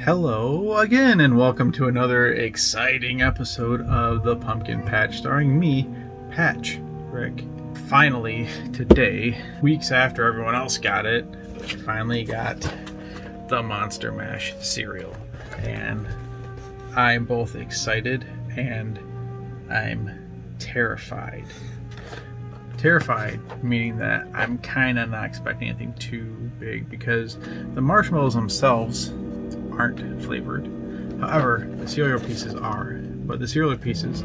Hello again, and welcome to another exciting episode of the Pumpkin Patch, starring me, Patch Rick. Finally, today, weeks after everyone else got it, we finally got the Monster Mash cereal. And I'm both excited and I'm terrified. Terrified, meaning that I'm kind of not expecting anything too big because the marshmallows themselves aren't flavored. However, the cereal pieces are. But the cereal pieces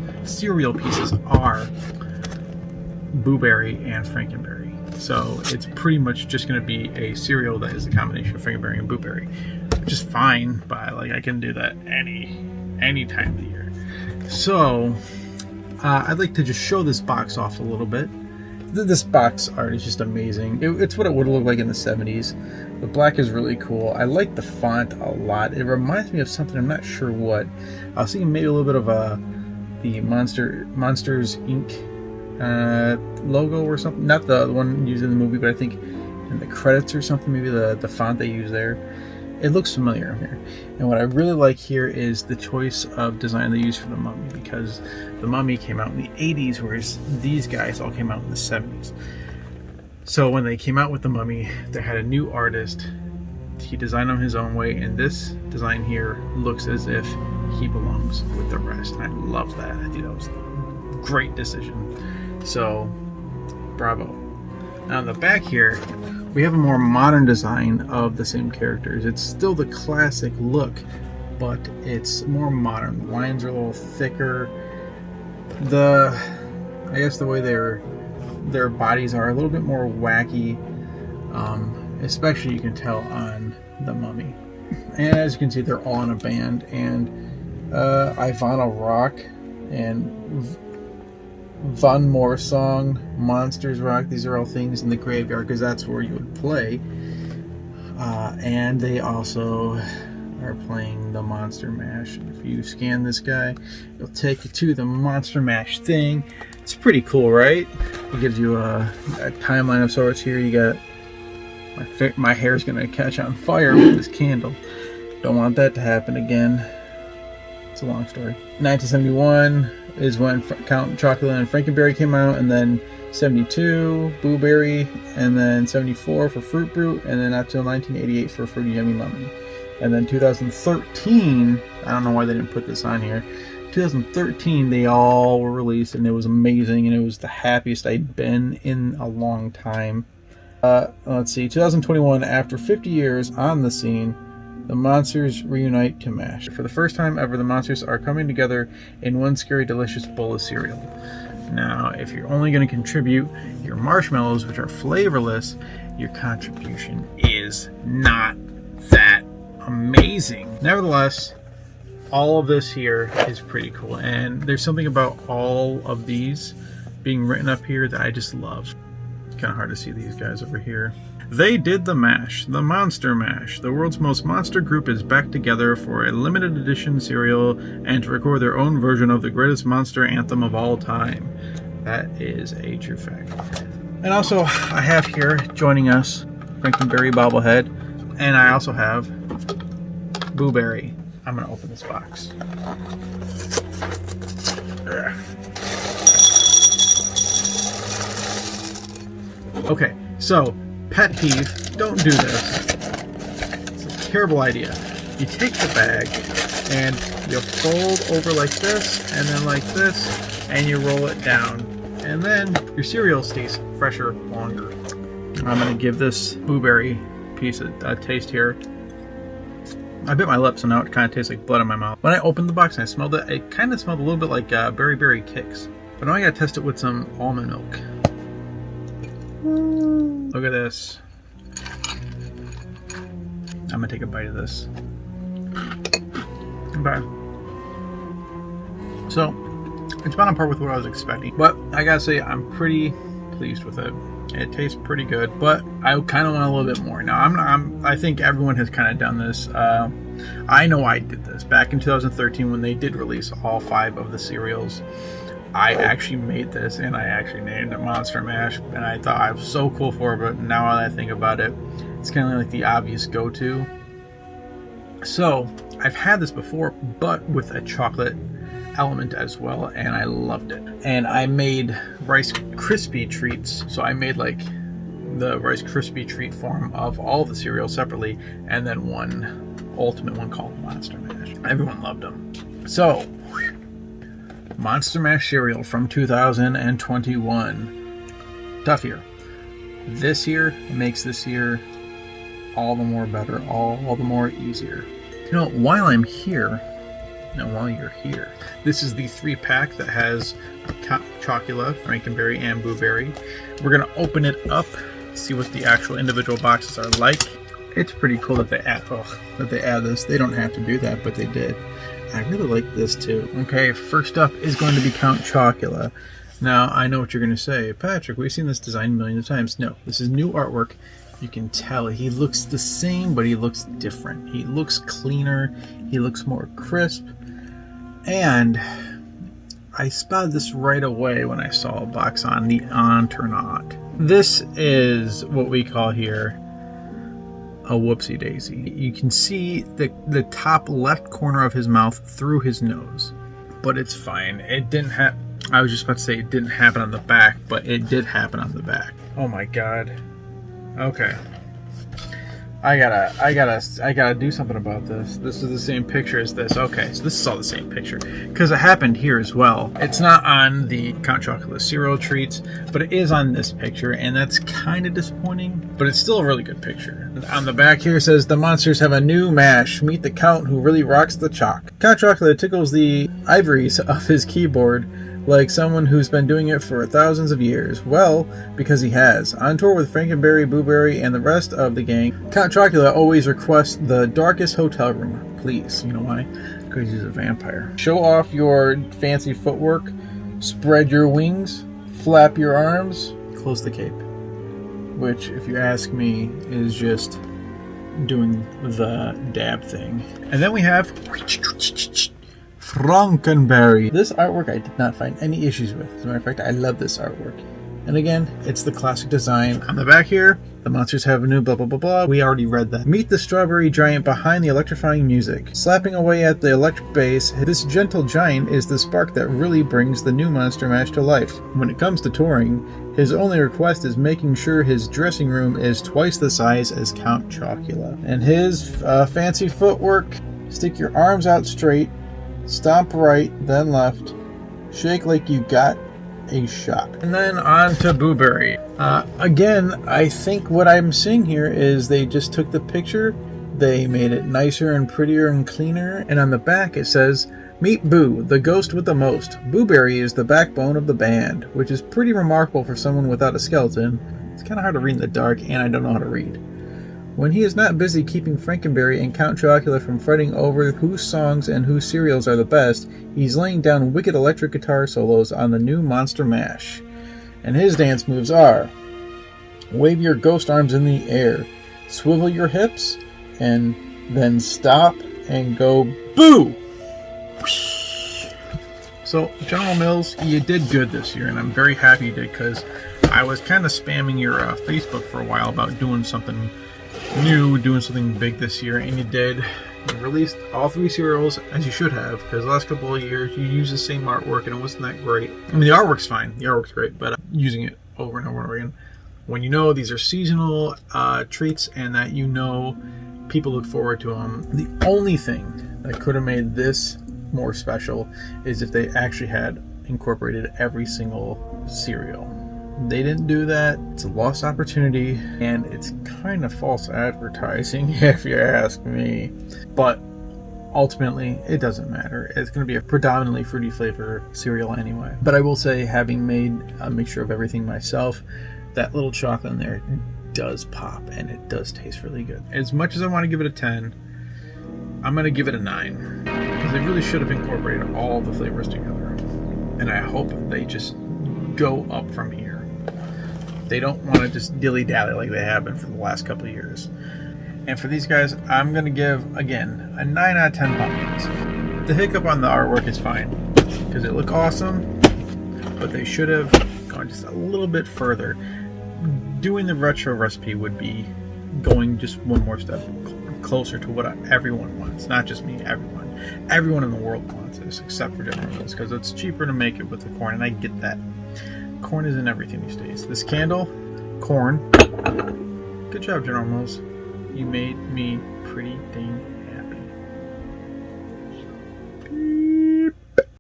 are BooBerry and Frankenberry. So it's pretty much just going to be a cereal that is a combination of Frankenberry and BooBerry, which is fine. But I can do that any time of the year. So I'd like to just show this box off a little bit. This box art is just amazing. It's what it would look like in the 70s. The black is really cool. I like the font a lot. It reminds me of something, I'm not sure what. I was thinking maybe a little bit of the Monsters Inc. Logo or something. Not the one used in the movie, but I think in the credits or something, maybe the font they use there. It looks familiar here. And what I really like here is the choice of design they use for the mummy, because the mummy came out in the 80s, whereas these guys all came out in the 70s. So when they came out with the mummy, they had a new artist. He designed them his own way, and this design here looks as if he belongs with the rest. And I love that. I think that was a great decision. So, bravo. Now on the back here, we have a more modern design of the same characters. It's still the classic look, but it's more modern. The lines are a little thicker. I guess the way their bodies are a little bit more wacky, especially you can tell on the mummy. And as you can see, they're all in a band, and Ivana Rock and Von Moore Song, Monsters Rock, these are all things in the graveyard because that's where you would play. And they also are playing the Monster Mash. If you scan this guy, it'll take you to the Monster Mash thing. It's pretty cool, right? It gives you a timeline of sorts here. You got my hair's gonna catch on fire with this candle. Don't want that to happen again. It's a long story. 1971 is when Count Chocula and Frankenberry came out, and then 72 BooBerry, and then 74 for Fruit Brute, and then up till 1988 for Fruity Yummy Mummy. And then 2013, I don't know why they didn't put this on here, 2013 they all were released, and it was amazing, and it was the happiest I'd been in a long time. Let's see, 2021, after 50 years on the scene, the monsters reunite to mash. For the first time ever, the monsters are coming together in one scary, delicious bowl of cereal. Now, if you're only going to contribute your marshmallows, which are flavorless, your contribution is not that amazing. Nevertheless, all of this here is pretty cool, and there's something about all of these being written up here that I just love. It's kind of hard to see these guys over here. They did the mash, the Monster Mash. The world's most monster group is back together for a limited edition cereal and to record their own version of the greatest monster anthem of all time. That is a true fact. And also, I have here joining us Frankenberry bobblehead, and I also have BooBerry. I'm gonna open this box. Okay, so pet peeve, don't do this. It's a terrible idea. You take the bag and you fold over like this and then like this, and you roll it down, and then your cereal stays fresher longer. I'm gonna give this BooBerry piece a taste here. I bit my lip, so now it kind of tastes like blood in my mouth. When I opened the box and I smelled it, it kind of smelled a little bit like Berry Kicks. But now I gotta test it with some almond milk. Look at this. I'm gonna take a bite of this. Okay. So, it's about on par with what I was expecting. But I gotta say, I'm pretty pleased with it. It tastes pretty good, but I kind of want a little bit more. Now, I think everyone has kind of done this. I know I did this back in 2013 when they did release all 5 of the cereals. I actually made this, and I actually named it Monster Mash, and I thought I was so cool for it, but now that I think about it, it's kind of like the obvious go-to. So, I've had this before, but with a chocolate element as well, and I loved it. And I made Rice Krispie treats, so I made like the Rice Krispie treat form of all the cereals separately, and then one ultimate one called Monster Mash. Everyone loved them. So, Monster Mash cereal from 2021. Tough year. This year makes this year all the more better, all the more easier. You know, while I'm here, while you're here, this is the 3-pack that has Chocula, Frankenberry, and BooBerry. We're gonna open it up, see what the actual individual boxes are like. It's pretty cool that they add this. They don't have to do that, but they did. I really like this too. Okay, first up is going to be Count Chocula. Now, I know what you're going to say. Patrick, we've seen this design millions of times. No, this is new artwork. You can tell he looks the same, but he looks different. He looks cleaner. He looks more crisp. And I spotted this right away when I saw a box on the Entourage. This is what we call here a whoopsie daisy. You can see the top left corner of his mouth through his nose, but it's fine. It didn't happen. I was just about to say it didn't happen on the back, but it did happen on the back. Oh my god. Okay. I gotta do something about this. This is the same picture as this. Okay, so this is all the same picture. Because it happened here as well. It's not on the Count Chocula cereal treats, but it is on this picture, and that's kind of disappointing, but it's still a really good picture. On the back here it says, the monsters have a new mash. Meet the Count who really rocks the chalk. Count Chocula tickles the ivories of his keyboard like someone who's been doing it for thousands of years. Well, because he has. On tour with Frankenberry BooBerry and the rest of the gang, Count Chocula always requests the darkest hotel room. Please. You know why? Because he's a vampire. Show off your fancy footwork, spread your wings, flap your arms, close the cape. Which, if you ask me, is just doing the dab thing. And then we have Frankenberry. This artwork I did not find any issues with. As a matter of fact, I love this artwork. And again, it's the classic design. On the back here, the monsters have a new blah blah blah blah. We already read that. Meet the strawberry giant behind the electrifying music. Slapping away at the electric bass, this gentle giant is the spark that really brings the new Monster Mash to life. When it comes to touring, his only request is making sure his dressing room is twice the size as Count Chocula. And his fancy footwork, stick your arms out straight, stomp right, then left, shake like you got a shot. And then on to BooBerry. Again, I think what I'm seeing here is they just took the picture, they made it nicer and prettier and cleaner, and on the back it says, meet Boo, the ghost with the most. BooBerry is the backbone of the band, which is pretty remarkable for someone without a skeleton. It's kind of hard to read in the dark, and I don't know how to read. When he is not busy keeping Frankenberry and Count Chocula from fighting over whose songs and whose cereals are the best, he's laying down wicked electric guitar solos on the new Monster Mash. And his dance moves are: wave your ghost arms in the air, swivel your hips, and then stop and go boo! So, General Mills, you did good this year, and I'm very happy you did, because I was kind of spamming your Facebook for a while about doing something new, doing something big this year, and you did. You released all 3 cereals, as you should have, because the last couple of years you used the same artwork and it wasn't that great. I mean, the artwork's fine, the artwork's great, but using it over and over and over again, when you know these are seasonal treats and that you know people look forward to them, the only thing that could have made this more special is if they actually had incorporated every single cereal. They didn't do that. It's a lost opportunity, and it's kind of false advertising if you ask me. But ultimately, it doesn't matter. It's going to be a predominantly fruity flavor cereal anyway. But I will say, having made a mixture of everything myself, that little chocolate in there does pop, and it does taste really good. As much as I want to give it a 10, I'm going to give it a 9, because they really should have incorporated all the flavors together. And I hope they just go up from here. They don't want to just dilly-dally like they have been for the last couple of years. And for these guys, I'm going to give, again, a 9 out of 10 pumpkins. The hiccup on the artwork is fine, because it looked awesome, but they should have gone just a little bit further. Doing the retro recipe would be going just one more step closer to what everyone wants. Not just me, everyone in the world wants this, except for General Mills, because it's cheaper to make it with the corn, and I get that. Corn is in everything these days. This candle, corn. Good job, General Mills. You made me pretty dang